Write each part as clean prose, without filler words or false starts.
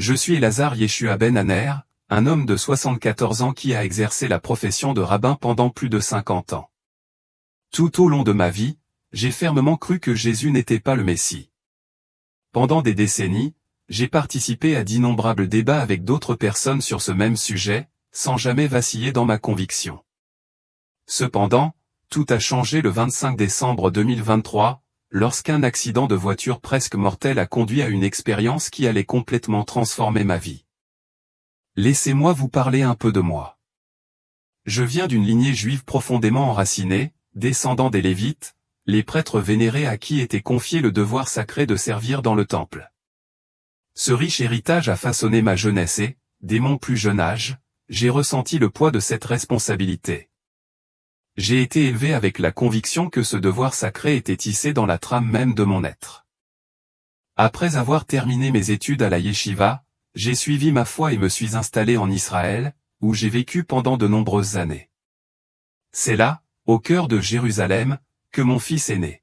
Je suis Elazar Yeshua Ben Haner, un homme de 74 ans qui a exercé la profession de rabbin pendant plus de 50 ans. Tout au long de ma vie, j'ai fermement cru que Jésus n'était pas le Messie. Pendant des décennies, j'ai participé à d'innombrables débats avec d'autres personnes sur ce même sujet, sans jamais vaciller dans ma conviction. Cependant, tout a changé le 25 décembre 2023, lorsqu'un accident de voiture presque mortel a conduit à une expérience qui allait complètement transformer ma vie. Laissez-moi vous parler un peu de moi. Je viens d'une lignée juive profondément enracinée, descendant des Lévites, les prêtres vénérés à qui était confié le devoir sacré de servir dans le temple. Ce riche héritage a façonné ma jeunesse et, dès mon plus jeune âge, j'ai ressenti le poids de cette responsabilité. J'ai été élevé avec la conviction que ce devoir sacré était tissé dans la trame même de mon être. Après avoir terminé mes études à la yeshiva, j'ai suivi ma foi et me suis installé en Israël, où j'ai vécu pendant de nombreuses années. C'est là, au cœur de Jérusalem, que mon fils est né.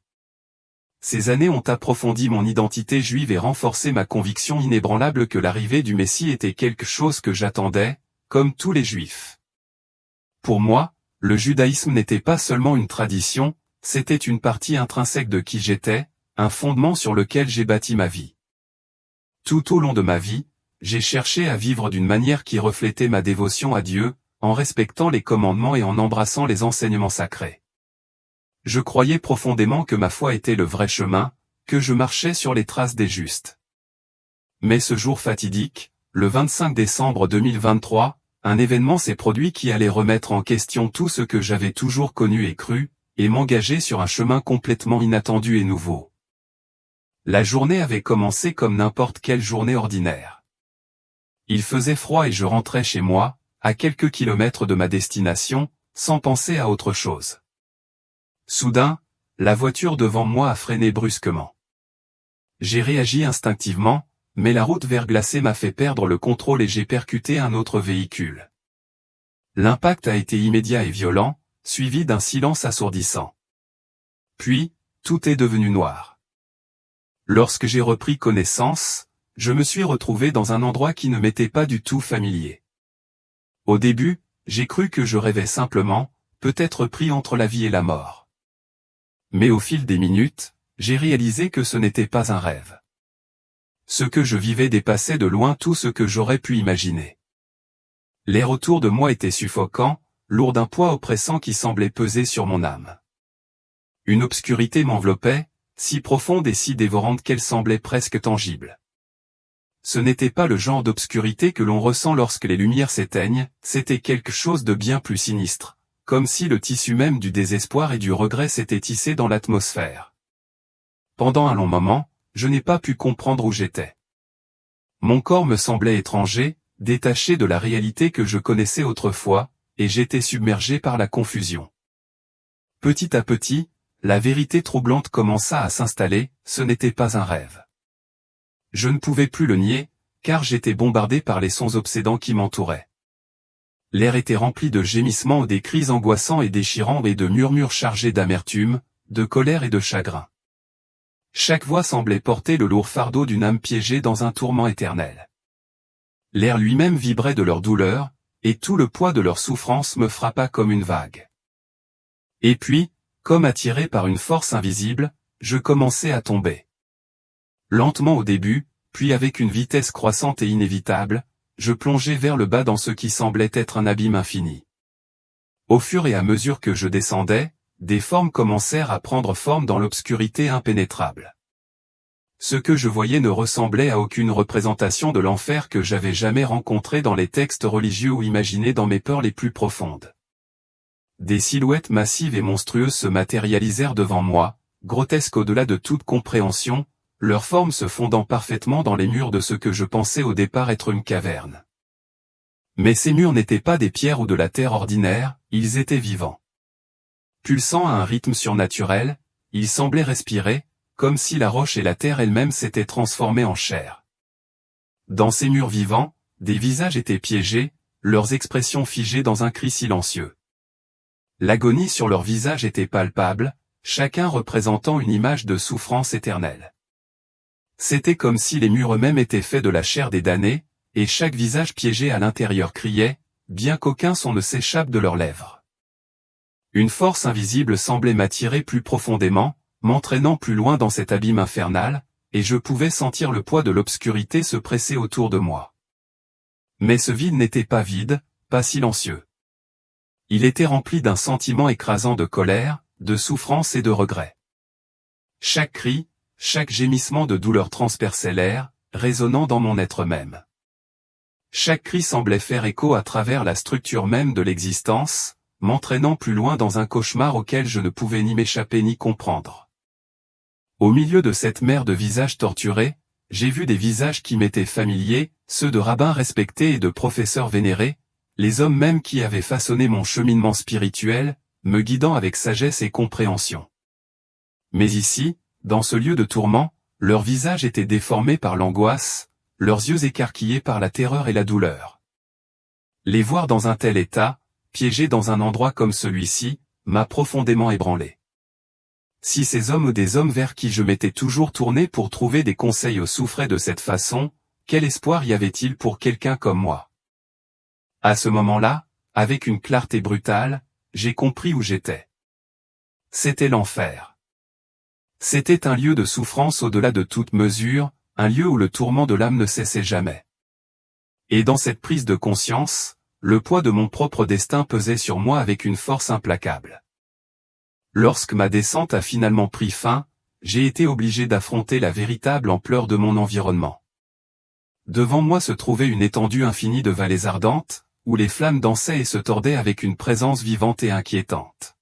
Ces années ont approfondi mon identité juive et renforcé ma conviction inébranlable que l'arrivée du Messie était quelque chose que j'attendais, comme tous les Juifs. Pour moi, le judaïsme n'était pas seulement une tradition, c'était une partie intrinsèque de qui j'étais, un fondement sur lequel j'ai bâti ma vie. Tout au long de ma vie, j'ai cherché à vivre d'une manière qui reflétait ma dévotion à Dieu, en respectant les commandements et en embrassant les enseignements sacrés. Je croyais profondément que ma foi était le vrai chemin, que je marchais sur les traces des justes. Mais ce jour fatidique, le 25 décembre 2023, un événement s'est produit qui allait remettre en question tout ce que j'avais toujours connu et cru, et m'engager sur un chemin complètement inattendu et nouveau. La journée avait commencé comme n'importe quelle journée ordinaire. Il faisait froid et je rentrais chez moi, à quelques kilomètres de ma destination, sans penser à autre chose. Soudain, la voiture devant moi a freiné brusquement. J'ai réagi instinctivement, mais la route verglacée m'a fait perdre le contrôle et j'ai percuté un autre véhicule. L'impact a été immédiat et violent, suivi d'un silence assourdissant. Puis, tout est devenu noir. Lorsque j'ai repris connaissance, je me suis retrouvé dans un endroit qui ne m'était pas du tout familier. Au début, j'ai cru que je rêvais simplement, peut-être pris entre la vie et la mort. Mais au fil des minutes, j'ai réalisé que ce n'était pas un rêve. Ce que je vivais dépassait de loin tout ce que j'aurais pu imaginer. L'air autour de moi était suffocant, lourd d'un poids oppressant qui semblait peser sur mon âme. Une obscurité m'enveloppait, si profonde et si dévorante qu'elle semblait presque tangible. Ce n'était pas le genre d'obscurité que l'on ressent lorsque les lumières s'éteignent, c'était quelque chose de bien plus sinistre, comme si le tissu même du désespoir et du regret s'était tissé dans l'atmosphère. Pendant un long moment, je n'ai pas pu comprendre où j'étais. Mon corps me semblait étranger, détaché de la réalité que je connaissais autrefois, et j'étais submergé par la confusion. Petit à petit, la vérité troublante commença à s'installer, ce n'était pas un rêve. Je ne pouvais plus le nier, car j'étais bombardé par les sons obsédants qui m'entouraient. L'air était rempli de gémissements, des cris angoissants et déchirants et de murmures chargés d'amertume, de colère et de chagrin. Chaque voix semblait porter le lourd fardeau d'une âme piégée dans un tourment éternel. L'air lui-même vibrait de leur douleur, et tout le poids de leur souffrance me frappa comme une vague. Et puis, comme attiré par une force invisible, je commençai à tomber. Lentement au début, puis avec une vitesse croissante et inévitable, je plongeai vers le bas dans ce qui semblait être un abîme infini. Au fur et à mesure que je descendais, des formes commencèrent à prendre forme dans l'obscurité impénétrable. Ce que je voyais ne ressemblait à aucune représentation de l'enfer que j'avais jamais rencontré dans les textes religieux ou imaginé dans mes peurs les plus profondes. Des silhouettes massives et monstrueuses se matérialisèrent devant moi, grotesques au-delà de toute compréhension, leurs formes se fondant parfaitement dans les murs de ce que je pensais au départ être une caverne. Mais ces murs n'étaient pas des pierres ou de la terre ordinaire, ils étaient vivants. Pulsant à un rythme surnaturel, ils semblaient respirer, comme si la roche et la terre elles-mêmes s'étaient transformées en chair. Dans ces murs vivants, des visages étaient piégés, leurs expressions figées dans un cri silencieux. L'agonie sur leurs visages était palpable, chacun représentant une image de souffrance éternelle. C'était comme si les murs eux-mêmes étaient faits de la chair des damnés, et chaque visage piégé à l'intérieur criait, bien qu'aucun son ne s'échappe de leurs lèvres. Une force invisible semblait m'attirer plus profondément, m'entraînant plus loin dans cet abîme infernal, et je pouvais sentir le poids de l'obscurité se presser autour de moi. Mais ce vide n'était pas vide, pas silencieux. Il était rempli d'un sentiment écrasant de colère, de souffrance et de regret. Chaque cri, chaque gémissement de douleur transperçait l'air, résonnant dans mon être même. Chaque cri semblait faire écho à travers la structure même de l'existence, m'entraînant plus loin dans un cauchemar auquel je ne pouvais ni m'échapper ni comprendre. Au milieu de cette mer de visages torturés, j'ai vu des visages qui m'étaient familiers, ceux de rabbins respectés et de professeurs vénérés, les hommes mêmes qui avaient façonné mon cheminement spirituel, me guidant avec sagesse et compréhension. Mais ici, dans ce lieu de tourment, leurs visages étaient déformés par l'angoisse, leurs yeux écarquillés par la terreur et la douleur. Les voir dans un tel état, piégés dans un endroit comme celui-ci, m'a profondément ébranlé. Si ces hommes ou des hommes vers qui je m'étais toujours tourné pour trouver des conseils souffraient de cette façon, quel espoir y avait-il pour quelqu'un comme moi? À ce moment-là, avec une clarté brutale, j'ai compris où j'étais. C'était l'enfer. C'était un lieu de souffrance au-delà de toute mesure, un lieu où le tourment de l'âme ne cessait jamais. Et dans cette prise de conscience, le poids de mon propre destin pesait sur moi avec une force implacable. Lorsque ma descente a finalement pris fin, j'ai été obligé d'affronter la véritable ampleur de mon environnement. Devant moi se trouvait une étendue infinie de vallées ardentes, où les flammes dansaient et se tordaient avec une présence vivante et inquiétante.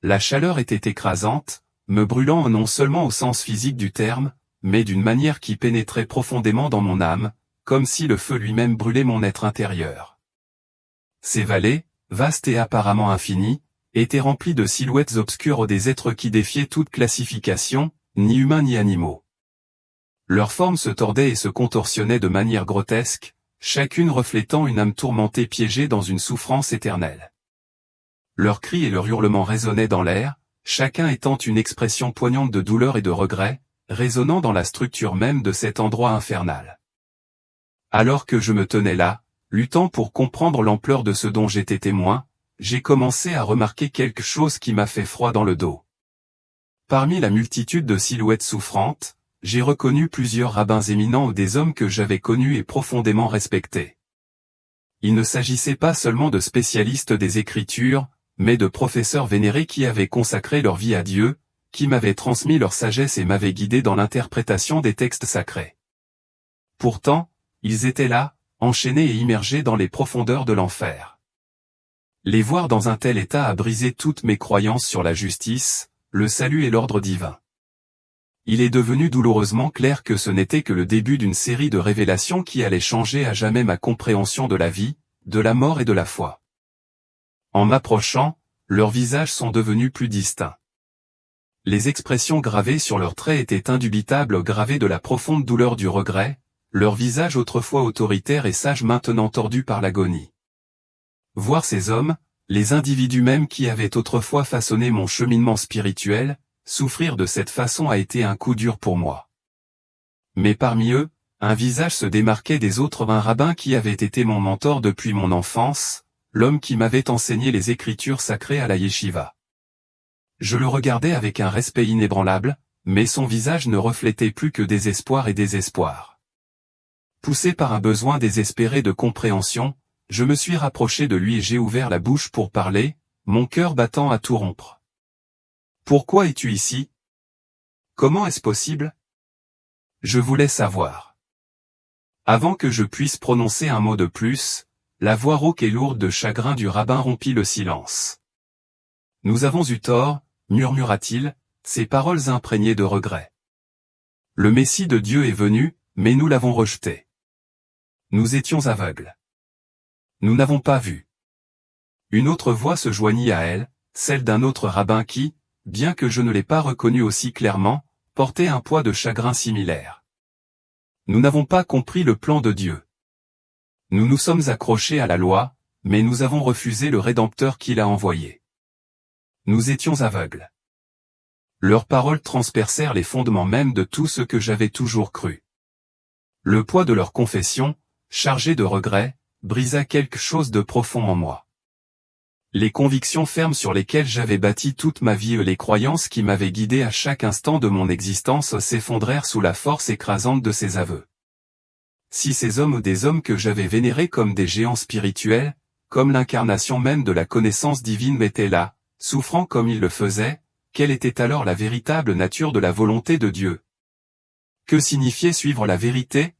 La chaleur était écrasante, me brûlant non seulement au sens physique du terme, mais d'une manière qui pénétrait profondément dans mon âme, comme si le feu lui-même brûlait mon être intérieur. Ces vallées, vastes et apparemment infinies, étaient remplies de silhouettes obscures des êtres qui défiaient toute classification, ni humains ni animaux. Leurs formes se tordaient et se contorsionnaient de manière grotesque, chacune reflétant une âme tourmentée piégée dans une souffrance éternelle. Leurs cris et leurs hurlements résonnaient dans l'air, chacun étant une expression poignante de douleur et de regret, résonnant dans la structure même de cet endroit infernal. Alors que je me tenais là, luttant pour comprendre l'ampleur de ce dont j'étais témoin, j'ai commencé à remarquer quelque chose qui m'a fait froid dans le dos. Parmi la multitude de silhouettes souffrantes, j'ai reconnu plusieurs rabbins éminents ou des hommes que j'avais connus et profondément respectés. Il ne s'agissait pas seulement de spécialistes des Écritures, mais de professeurs vénérés qui avaient consacré leur vie à Dieu, qui m'avaient transmis leur sagesse et m'avaient guidé dans l'interprétation des textes sacrés. Pourtant, ils étaient là, enchaînés et immergés dans les profondeurs de l'enfer. Les voir dans un tel état a brisé toutes mes croyances sur la justice, le salut et l'ordre divin. Il est devenu douloureusement clair que ce n'était que le début d'une série de révélations qui allaient changer à jamais ma compréhension de la vie, de la mort et de la foi. En m'approchant, leurs visages sont devenus plus distincts. Les expressions gravées sur leurs traits étaient indubitables, gravées de la profonde douleur du regret, leurs visages autrefois autoritaires et sages maintenant tordus par l'agonie. Voir ces hommes, les individus mêmes qui avaient autrefois façonné mon cheminement spirituel, souffrir de cette façon a été un coup dur pour moi. Mais parmi eux, un visage se démarquait des autres, un rabbin qui avait été mon mentor depuis mon enfance, l'homme qui m'avait enseigné les écritures sacrées à la yeshiva. Je le regardais avec un respect inébranlable, mais son visage ne reflétait plus que désespoir et désespoir. Poussé par un besoin désespéré de compréhension, je me suis rapproché de lui et j'ai ouvert la bouche pour parler, mon cœur battant à tout rompre. « Pourquoi es-tu ici? Comment est-ce possible? » Je voulais savoir. Avant que je puisse prononcer un mot de plus, la voix rauque et lourde de chagrin du rabbin rompit le silence. « Nous avons eu tort, murmura-t-il, ses paroles imprégnées de regret. Le Messie de Dieu est venu, mais nous l'avons rejeté. Nous étions aveugles. Nous n'avons pas vu. » Une autre voix se joignit à elle, celle d'un autre rabbin qui, bien que je ne l'ai pas reconnu aussi clairement, portait un poids de chagrin similaire. Nous n'avons pas compris le plan de Dieu. Nous nous sommes accrochés à la loi, mais nous avons refusé le Rédempteur qu'il a envoyé. Nous étions aveugles. Leurs paroles transpercèrent les fondements mêmes de tout ce que j'avais toujours cru. Le poids de leur confession, chargé de regrets, brisa quelque chose de profond en moi. Les convictions fermes sur lesquelles j'avais bâti toute ma vie et les croyances qui m'avaient guidé à chaque instant de mon existence s'effondrèrent sous la force écrasante de ces aveux. Si ces hommes ou des hommes que j'avais vénérés comme des géants spirituels, comme l'incarnation même de la connaissance divine m'étaient là, souffrant comme ils le faisaient, quelle était alors la véritable nature de la volonté de Dieu? Que signifiait suivre la vérité?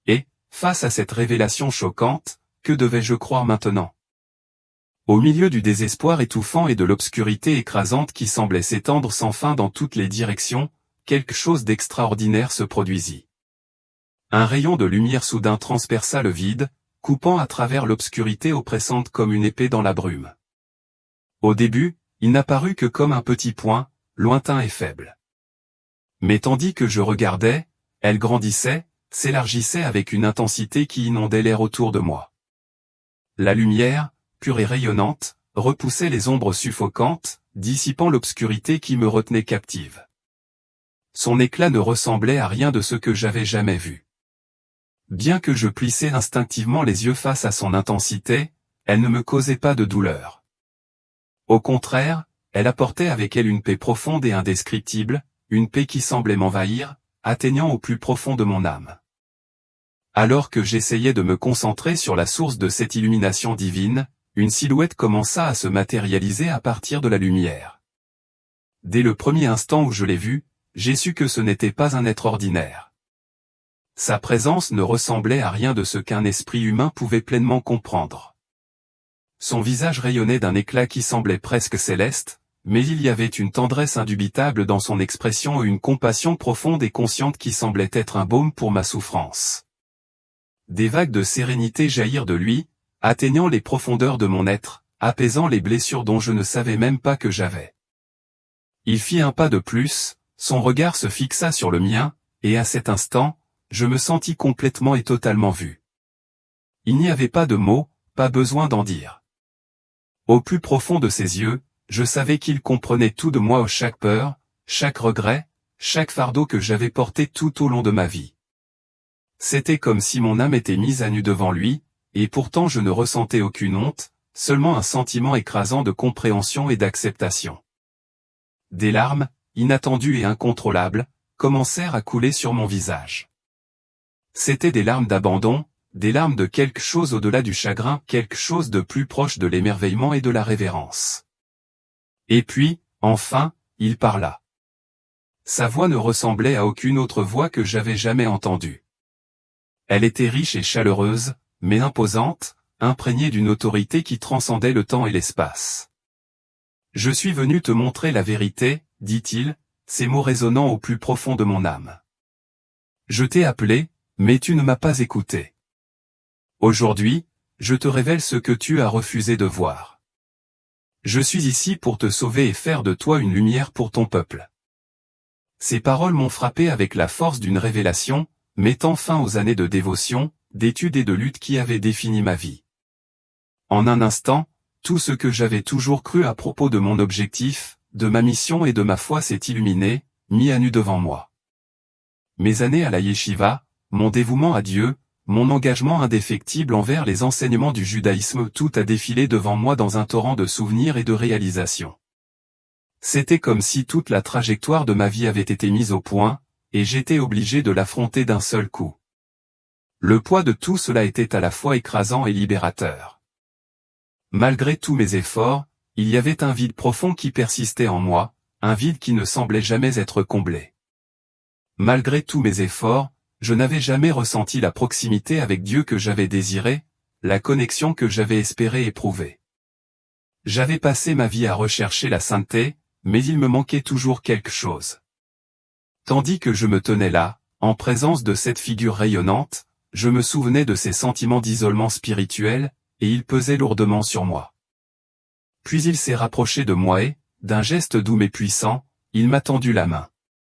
Et, face à cette révélation choquante, que devais-je croire maintenant? Au milieu du désespoir étouffant et de l'obscurité écrasante qui semblait s'étendre sans fin dans toutes les directions, quelque chose d'extraordinaire se produisit. Un rayon de lumière soudain transperça le vide, coupant à travers l'obscurité oppressante comme une épée dans la brume. Au début, il n'apparut que comme un petit point, lointain et faible. Mais tandis que je regardais, elle grandissait, s'élargissait avec une intensité qui inondait l'air autour de moi. La lumière, pure et rayonnante, repoussait les ombres suffocantes, dissipant l'obscurité qui me retenait captive. Son éclat ne ressemblait à rien de ce que j'avais jamais vu. Bien que je plissais instinctivement les yeux face à son intensité, elle ne me causait pas de douleur. Au contraire, elle apportait avec elle une paix profonde et indescriptible, une paix qui semblait m'envahir, atteignant au plus profond de mon âme. Alors que j'essayais de me concentrer sur la source de cette illumination divine, une silhouette commença à se matérialiser à partir de la lumière. Dès le premier instant où je l'ai vue, j'ai su que ce n'était pas un être ordinaire. Sa présence ne ressemblait à rien de ce qu'un esprit humain pouvait pleinement comprendre. Son visage rayonnait d'un éclat qui semblait presque céleste, mais il y avait une tendresse indubitable dans son expression et une compassion profonde et consciente qui semblait être un baume pour ma souffrance. Des vagues de sérénité jaillirent de lui, atteignant les profondeurs de mon être, apaisant les blessures dont je ne savais même pas que j'avais. Il fit un pas de plus, son regard se fixa sur le mien, et à cet instant, je me sentis complètement et totalement vu. Il n'y avait pas de mots, pas besoin d'en dire. Au plus profond de ses yeux, je savais qu'il comprenait tout de moi, chaque peur, chaque regret, chaque fardeau que j'avais porté tout au long de ma vie. C'était comme si mon âme était mise à nu devant lui, et pourtant je ne ressentais aucune honte, seulement un sentiment écrasant de compréhension et d'acceptation. Des larmes, inattendues et incontrôlables, commencèrent à couler sur mon visage. C'étaient des larmes d'abandon, des larmes de quelque chose au-delà du chagrin, quelque chose de plus proche de l'émerveillement et de la révérence. Et puis, enfin, il parla. Sa voix ne ressemblait à aucune autre voix que j'avais jamais entendue. Elle était riche et chaleureuse, mais imposante, imprégnée d'une autorité qui transcendait le temps et l'espace. « Je suis venu te montrer la vérité, dit-il, ces mots résonnant au plus profond de mon âme. Je t'ai appelé, mais tu ne m'as pas écouté. Aujourd'hui, je te révèle ce que tu as refusé de voir. Je suis ici pour te sauver et faire de toi une lumière pour ton peuple. » Ces paroles m'ont frappé avec la force d'une révélation, mettant fin aux années de dévotion, d'études et de lutte qui avaient défini ma vie. En un instant, tout ce que j'avais toujours cru à propos de mon objectif, de ma mission et de ma foi s'est illuminé, mis à nu devant moi. Mes années à la yeshiva, mon dévouement à Dieu, mon engagement indéfectible envers les enseignements du judaïsme, tout a défilé devant moi dans un torrent de souvenirs et de réalisations. C'était comme si toute la trajectoire de ma vie avait été mise au point, et j'étais obligé de l'affronter d'un seul coup. Le poids de tout cela était à la fois écrasant et libérateur. Malgré tous mes efforts, il y avait un vide profond qui persistait en moi, un vide qui ne semblait jamais être comblé. Malgré tous mes efforts, je n'avais jamais ressenti la proximité avec Dieu que j'avais désirée, la connexion que j'avais espéré éprouver. J'avais passé ma vie à rechercher la sainteté, mais il me manquait toujours quelque chose. Tandis que je me tenais là, en présence de cette figure rayonnante, je me souvenais de ces sentiments d'isolement spirituel, et ils pesaient lourdement sur moi. Puis il s'est rapproché de moi et, d'un geste doux mais puissant, il m'a tendu la main.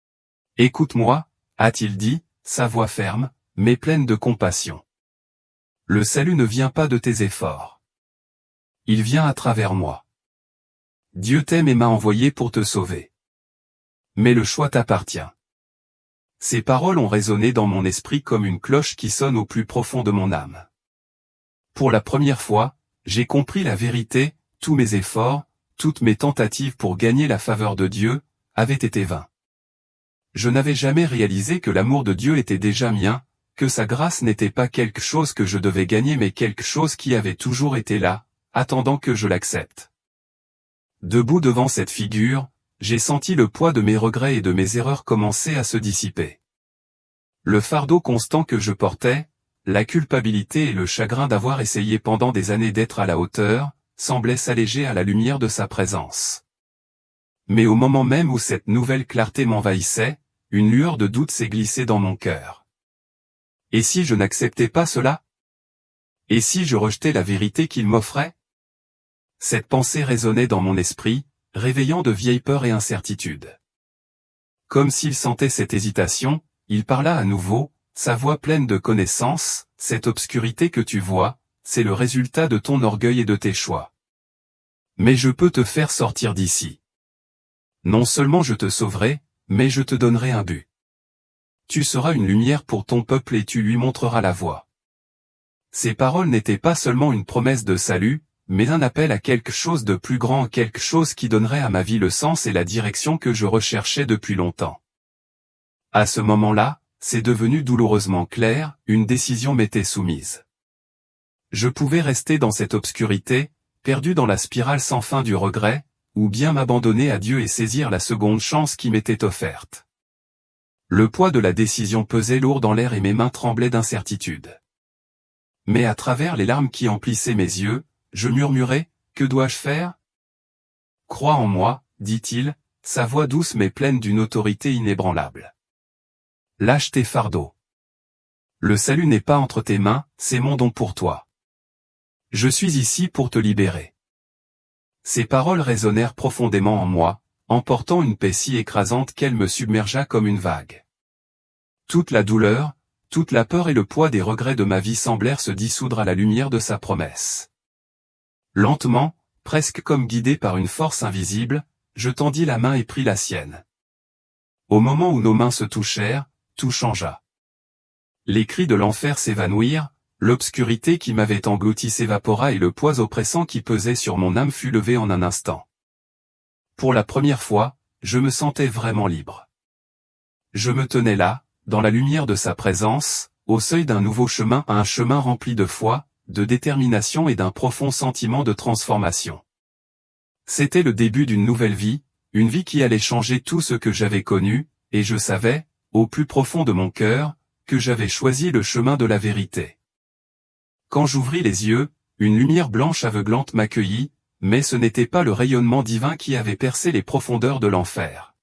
« Écoute-moi » a-t-il dit, sa voix ferme, mais pleine de compassion. « Le salut ne vient pas de tes efforts. Il vient à travers moi. Dieu t'aime et m'a envoyé pour te sauver. Mais le choix t'appartient. Ces paroles ont résonné dans mon esprit comme une cloche qui sonne au plus profond de mon âme. Pour la première fois, j'ai compris la vérité, tous mes efforts, toutes mes tentatives pour gagner la faveur de Dieu, avaient été vains. Je n'avais jamais réalisé que l'amour de Dieu était déjà mien, que sa grâce n'était pas quelque chose que je devais gagner mais quelque chose qui avait toujours été là, attendant que je l'accepte. Debout devant cette figure, j'ai senti le poids de mes regrets et de mes erreurs commencer à se dissiper. Le fardeau constant que je portais, la culpabilité et le chagrin d'avoir essayé pendant des années d'être à la hauteur, semblaient s'alléger à la lumière de sa présence. Mais au moment même où cette nouvelle clarté m'envahissait, une lueur de doute s'est glissée dans mon cœur. Et si je n'acceptais pas cela? Et si je rejetais la vérité qu'il m'offrait? Cette pensée résonnait dans mon esprit, réveillant de vieilles peurs et incertitudes. Comme s'il sentait cette hésitation, il parla à nouveau, sa voix pleine de connaissance, « Cette obscurité que tu vois, c'est le résultat de ton orgueil et de tes choix. Mais je peux te faire sortir d'ici. Non seulement je te sauverai, mais je te donnerai un but. Tu seras une lumière pour ton peuple et tu lui montreras la voie. » Ces paroles n'étaient pas seulement une promesse de salut, mais un appel à quelque chose de plus grand, quelque chose qui donnerait à ma vie le sens et la direction que je recherchais depuis longtemps. À ce moment-là, c'est devenu douloureusement clair, une décision m'était soumise. Je pouvais rester dans cette obscurité, perdu dans la spirale sans fin du regret, ou bien m'abandonner à Dieu et saisir la seconde chance qui m'était offerte. Le poids de la décision pesait lourd dans l'air et mes mains tremblaient d'incertitude. Mais à travers les larmes qui emplissaient mes yeux, je murmurais, « Que dois-je faire ?»« Crois en moi, dit-il, sa voix douce mais pleine d'une autorité inébranlable. Lâche tes fardeaux. Le salut n'est pas entre tes mains, c'est mon don pour toi. Je suis ici pour te libérer. » Ces paroles résonnèrent profondément en moi, emportant une paix si écrasante qu'elle me submergea comme une vague. Toute la douleur, toute la peur et le poids des regrets de ma vie semblèrent se dissoudre à la lumière de sa promesse. Lentement, presque comme guidé par une force invisible, je tendis la main et pris la sienne. Au moment où nos mains se touchèrent, tout changea. Les cris de l'enfer s'évanouirent, l'obscurité qui m'avait englouti s'évapora et le poids oppressant qui pesait sur mon âme fut levé en un instant. Pour la première fois, je me sentais vraiment libre. Je me tenais là, dans la lumière de sa présence, au seuil d'un nouveau chemin, un chemin rempli de foi, de détermination et d'un profond sentiment de transformation. C'était le début d'une nouvelle vie, une vie qui allait changer tout ce que j'avais connu, et je savais, au plus profond de mon cœur, que j'avais choisi le chemin de la vérité. Quand j'ouvris les yeux, une lumière blanche aveuglante m'accueillit, mais ce n'était pas le rayonnement divin qui avait percé les profondeurs de l'enfer.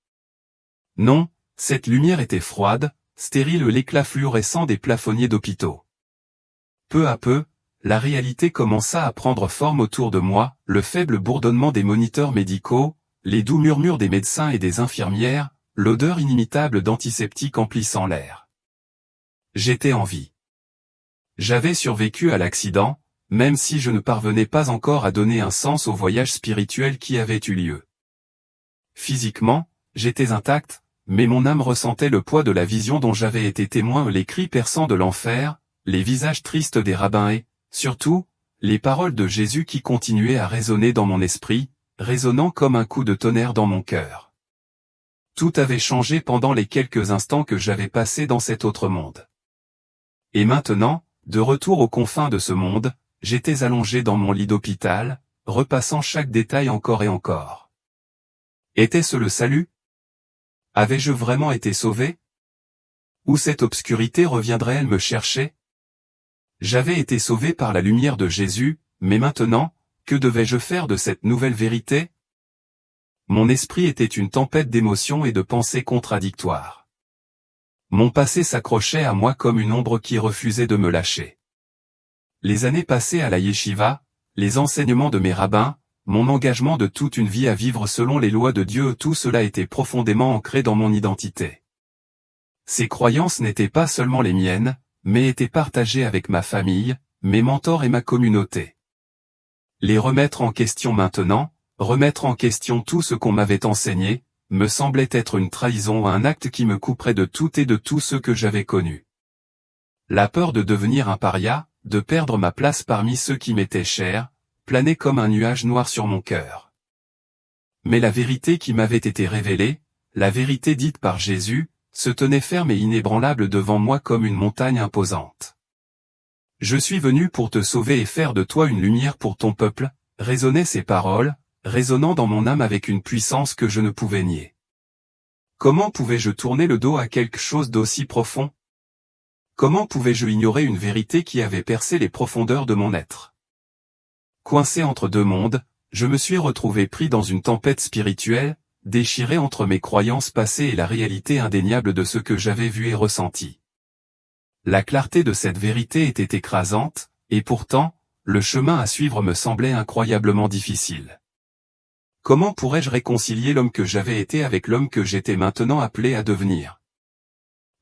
Non, cette lumière était froide, stérile, l'éclat fluorescent des plafonniers d'hôpitaux. Peu à peu, la réalité commença à prendre forme autour de moi, le faible bourdonnement des moniteurs médicaux, les doux murmures des médecins et des infirmières, l'odeur inimitable d'antiseptiques emplissant l'air. J'étais en vie. J'avais survécu à l'accident, même si je ne parvenais pas encore à donner un sens au voyage spirituel qui avait eu lieu. Physiquement, j'étais intact, mais mon âme ressentait le poids de la vision dont j'avais été témoin, les cris perçants de l'enfer, les visages tristes des rabbins et, surtout, les paroles de Jésus qui continuaient à résonner dans mon esprit, résonnant comme un coup de tonnerre dans mon cœur. Tout avait changé pendant les quelques instants que j'avais passés dans cet autre monde. Et maintenant, de retour aux confins de ce monde, j'étais allongé dans mon lit d'hôpital, repassant chaque détail encore et encore. Était-ce le salut? Avais-je vraiment été sauvé? Ou cette obscurité reviendrait-elle me chercher? J'avais été sauvé par la lumière de Jésus, mais maintenant, que devais-je faire de cette nouvelle vérité? Mon esprit était une tempête d'émotions et de pensées contradictoires. Mon passé s'accrochait à moi comme une ombre qui refusait de me lâcher. Les années passées à la yeshiva, les enseignements de mes rabbins, mon engagement de toute une vie à vivre selon les lois de Dieu, tout cela était profondément ancré dans mon identité. Ces croyances n'étaient pas seulement les miennes, mais étaient partagées avec ma famille, mes mentors et ma communauté. Les remettre en question maintenant, remettre en question tout ce qu'on m'avait enseigné, me semblait être une trahison ou un acte qui me couperait de tout et de tous ceux que j'avais connus. La peur de devenir un paria, de perdre ma place parmi ceux qui m'étaient chers, planait comme un nuage noir sur mon cœur. Mais la vérité qui m'avait été révélée, la vérité dite par Jésus, se tenait ferme et inébranlable devant moi comme une montagne imposante. Je suis venu pour te sauver et faire de toi une lumière pour ton peuple, résonnaient ces paroles, résonnant dans mon âme avec une puissance que je ne pouvais nier. Comment pouvais-je tourner le dos à quelque chose d'aussi profond? Comment pouvais-je ignorer une vérité qui avait percé les profondeurs de mon être? Coincé entre deux mondes, je me suis retrouvé pris dans une tempête spirituelle, déchiré entre mes croyances passées et la réalité indéniable de ce que j'avais vu et ressenti. La clarté de cette vérité était écrasante, et pourtant, le chemin à suivre me semblait incroyablement difficile. Comment pourrais-je réconcilier l'homme que j'avais été avec l'homme que j'étais maintenant appelé à devenir?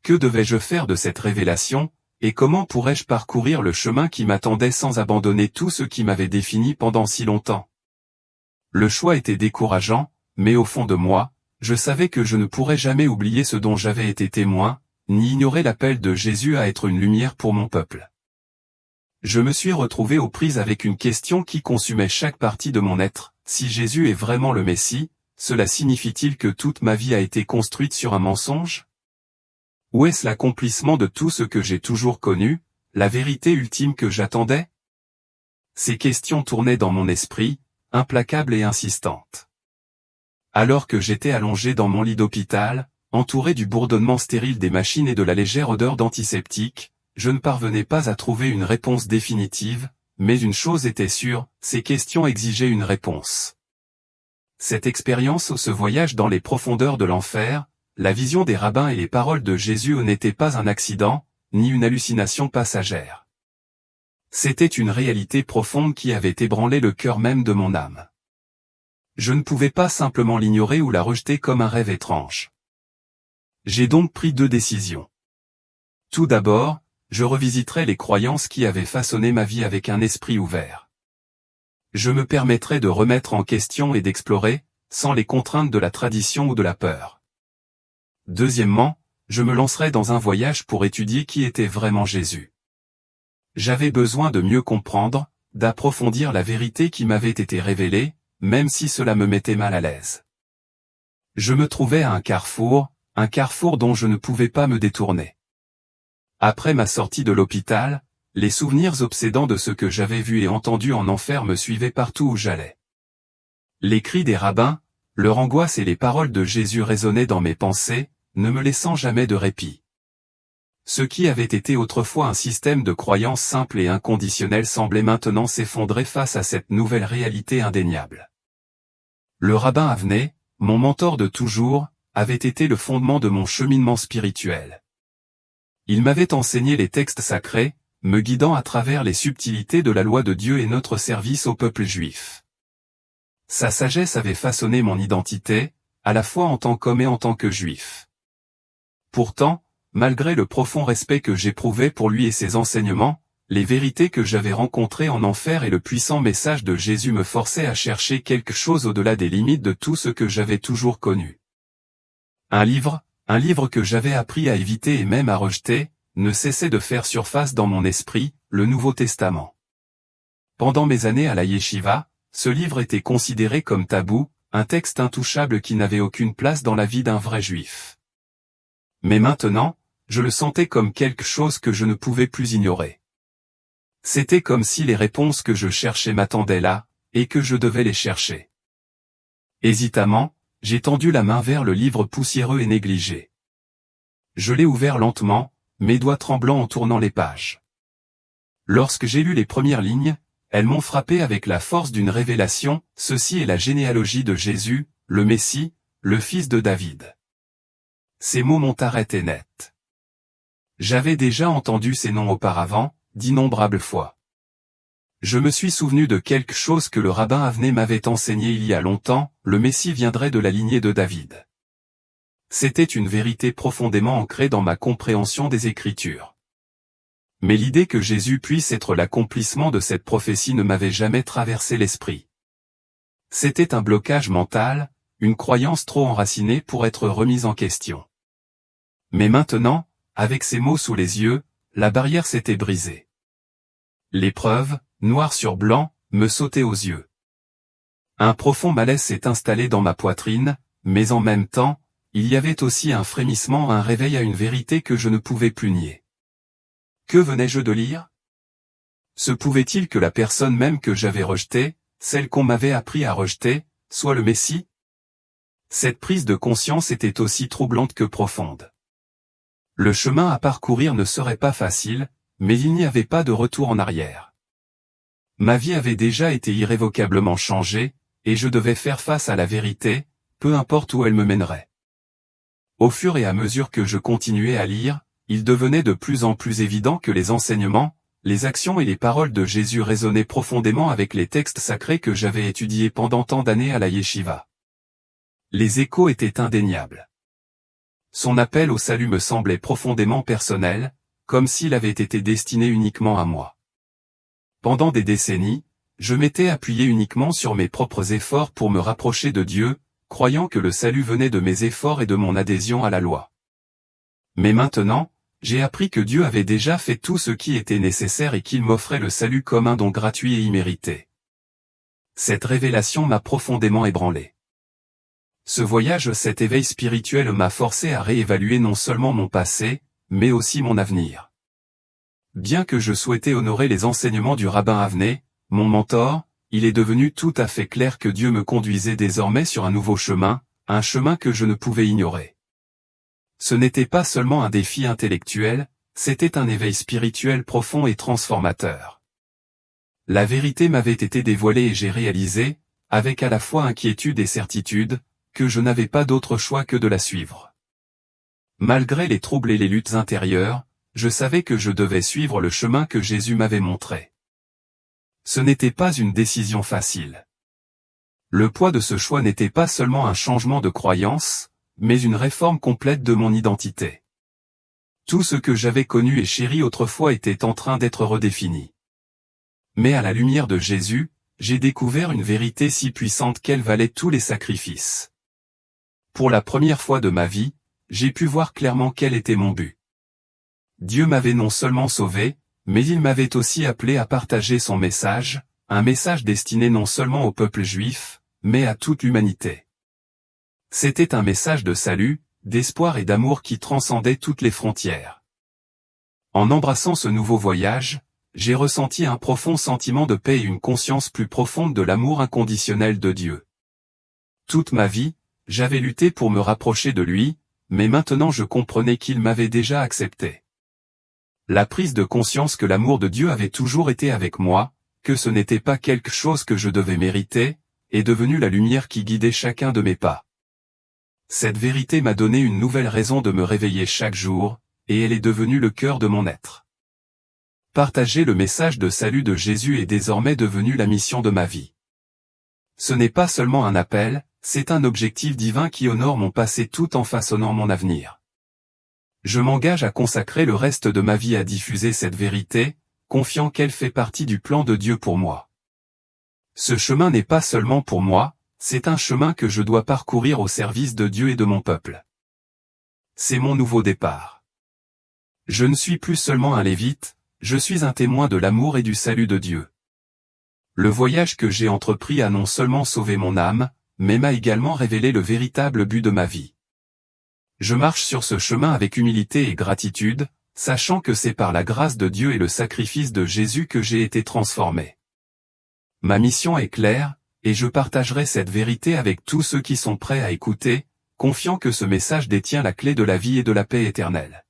Que devais-je faire de cette révélation, et comment pourrais-je parcourir le chemin qui m'attendait sans abandonner tout ce qui m'avait défini pendant si longtemps? Le choix était décourageant, mais au fond de moi, je savais que je ne pourrais jamais oublier ce dont j'avais été témoin, ni ignorer l'appel de Jésus à être une lumière pour mon peuple. Je me suis retrouvé aux prises avec une question qui consumait chaque partie de mon être. Si Jésus est vraiment le Messie, cela signifie-t-il que toute ma vie a été construite sur un mensonge? Ou est-ce l'accomplissement de tout ce que j'ai toujours connu, la vérité ultime que j'attendais? Ces questions tournaient dans mon esprit, implacables et insistantes. Alors que j'étais allongé dans mon lit d'hôpital, entouré du bourdonnement stérile des machines et de la légère odeur d'antiseptique, je ne parvenais pas à trouver une réponse définitive, mais une chose était sûre, ces questions exigeaient une réponse. Cette expérience ou ce voyage dans les profondeurs de l'enfer, la vision des rabbins et les paroles de Jésus n'étaient pas un accident, ni une hallucination passagère. C'était une réalité profonde qui avait ébranlé le cœur même de mon âme. Je ne pouvais pas simplement l'ignorer ou la rejeter comme un rêve étrange. J'ai donc pris deux décisions. Tout d'abord, je revisiterai les croyances qui avaient façonné ma vie avec un esprit ouvert. Je me permettrai de remettre en question et d'explorer, sans les contraintes de la tradition ou de la peur. Deuxièmement, je me lancerai dans un voyage pour étudier qui était vraiment Jésus. J'avais besoin de mieux comprendre, d'approfondir la vérité qui m'avait été révélée, même si cela me mettait mal à l'aise. Je me trouvais à un carrefour dont je ne pouvais pas me détourner. Après ma sortie de l'hôpital, les souvenirs obsédants de ce que j'avais vu et entendu en enfer me suivaient partout où j'allais. Les cris des rabbins, leur angoisse et les paroles de Jésus résonnaient dans mes pensées, ne me laissant jamais de répit. Ce qui avait été autrefois un système de croyances simple et inconditionnel semblait maintenant s'effondrer face à cette nouvelle réalité indéniable. Le rabbin Avnei, mon mentor de toujours, avait été le fondement de mon cheminement spirituel. Il m'avait enseigné les textes sacrés, me guidant à travers les subtilités de la loi de Dieu et notre service au peuple juif. Sa sagesse avait façonné mon identité, à la fois en tant qu'homme et en tant que juif. Pourtant, malgré le profond respect que j'éprouvais pour lui et ses enseignements, les vérités que j'avais rencontrées en enfer et le puissant message de Jésus me forçaient à chercher quelque chose au-delà des limites de tout ce que j'avais toujours connu. Un livre que j'avais appris à éviter et même à rejeter, ne cessait de faire surface dans mon esprit, le Nouveau Testament. Pendant mes années à la yeshiva, ce livre était considéré comme tabou, un texte intouchable qui n'avait aucune place dans la vie d'un vrai juif. Mais maintenant, je le sentais comme quelque chose que je ne pouvais plus ignorer. C'était comme si les réponses que je cherchais m'attendaient là, et que je devais les chercher. Hésitamment, j'ai tendu la main vers le livre poussiéreux et négligé. Je l'ai ouvert lentement, mes doigts tremblants en tournant les pages. Lorsque j'ai lu les premières lignes, elles m'ont frappé avec la force d'une révélation, ceci est la généalogie de Jésus, le Messie, le fils de David. Ces mots m'ont arrêté net. J'avais déjà entendu ces noms auparavant, d'innombrables fois. Je me suis souvenu de quelque chose que le rabbin Avnei m'avait enseigné il y a longtemps, le Messie viendrait de la lignée de David. C'était une vérité profondément ancrée dans ma compréhension des Écritures. Mais l'idée que Jésus puisse être l'accomplissement de cette prophétie ne m'avait jamais traversé l'esprit. C'était un blocage mental, une croyance trop enracinée pour être remise en question. Mais maintenant, avec ces mots sous les yeux, la barrière s'était brisée. L'épreuve, noir sur blanc, me sautait aux yeux. Un profond malaise s'est installé dans ma poitrine, mais en même temps, il y avait aussi un frémissement, un réveil à une vérité que je ne pouvais plus nier. Que venais-je de lire? Se pouvait-il que la personne même que j'avais rejetée, celle qu'on m'avait appris à rejeter, soit le Messie? Cette prise de conscience était aussi troublante que profonde. Le chemin à parcourir ne serait pas facile, mais il n'y avait pas de retour en arrière. Ma vie avait déjà été irrévocablement changée, et je devais faire face à la vérité, peu importe où elle me mènerait. Au fur et à mesure que je continuais à lire, il devenait de plus en plus évident que les enseignements, les actions et les paroles de Jésus résonnaient profondément avec les textes sacrés que j'avais étudiés pendant tant d'années à la yeshiva. Les échos étaient indéniables. Son appel au salut me semblait profondément personnel, comme s'il avait été destiné uniquement à moi. Pendant des décennies, je m'étais appuyé uniquement sur mes propres efforts pour me rapprocher de Dieu, croyant que le salut venait de mes efforts et de mon adhésion à la loi. Mais maintenant, j'ai appris que Dieu avait déjà fait tout ce qui était nécessaire et qu'il m'offrait le salut comme un don gratuit et immérité. Cette révélation m'a profondément ébranlé. Ce voyage, cet éveil spirituel m'a forcé à réévaluer non seulement mon passé, mais aussi mon avenir. Bien que je souhaitais honorer les enseignements du rabbin Avnei, mon mentor, il est devenu tout à fait clair que Dieu me conduisait désormais sur un nouveau chemin, un chemin que je ne pouvais ignorer. Ce n'était pas seulement un défi intellectuel, c'était un éveil spirituel profond et transformateur. La vérité m'avait été dévoilée et j'ai réalisé, avec à la fois inquiétude et certitude, que je n'avais pas d'autre choix que de la suivre. Malgré les troubles et les luttes intérieures, je savais que je devais suivre le chemin que Jésus m'avait montré. Ce n'était pas une décision facile. Le poids de ce choix n'était pas seulement un changement de croyance, mais une réforme complète de mon identité. Tout ce que j'avais connu et chéri autrefois était en train d'être redéfini. Mais à la lumière de Jésus, j'ai découvert une vérité si puissante qu'elle valait tous les sacrifices. Pour la première fois de ma vie, j'ai pu voir clairement quel était mon but. Dieu m'avait non seulement sauvé, mais il m'avait aussi appelé à partager son message, un message destiné non seulement au peuple juif, mais à toute l'humanité. C'était un message de salut, d'espoir et d'amour qui transcendait toutes les frontières. En embrassant ce nouveau voyage, j'ai ressenti un profond sentiment de paix et une conscience plus profonde de l'amour inconditionnel de Dieu. Toute ma vie, j'avais lutté pour me rapprocher de lui, mais maintenant je comprenais qu'il m'avait déjà accepté. La prise de conscience que l'amour de Dieu avait toujours été avec moi, que ce n'était pas quelque chose que je devais mériter, est devenue la lumière qui guidait chacun de mes pas. Cette vérité m'a donné une nouvelle raison de me réveiller chaque jour, et elle est devenue le cœur de mon être. Partager le message de salut de Jésus est désormais devenu la mission de ma vie. Ce n'est pas seulement un appel, c'est un objectif divin qui honore mon passé tout en façonnant mon avenir. Je m'engage à consacrer le reste de ma vie à diffuser cette vérité, confiant qu'elle fait partie du plan de Dieu pour moi. Ce chemin n'est pas seulement pour moi, c'est un chemin que je dois parcourir au service de Dieu et de mon peuple. C'est mon nouveau départ. Je ne suis plus seulement un lévite, je suis un témoin de l'amour et du salut de Dieu. Le voyage que j'ai entrepris a non seulement sauvé mon âme, mais m'a également révélé le véritable but de ma vie. Je marche sur ce chemin avec humilité et gratitude, sachant que c'est par la grâce de Dieu et le sacrifice de Jésus que j'ai été transformé. Ma mission est claire, et je partagerai cette vérité avec tous ceux qui sont prêts à écouter, confiant que ce message détient la clé de la vie et de la paix éternelle.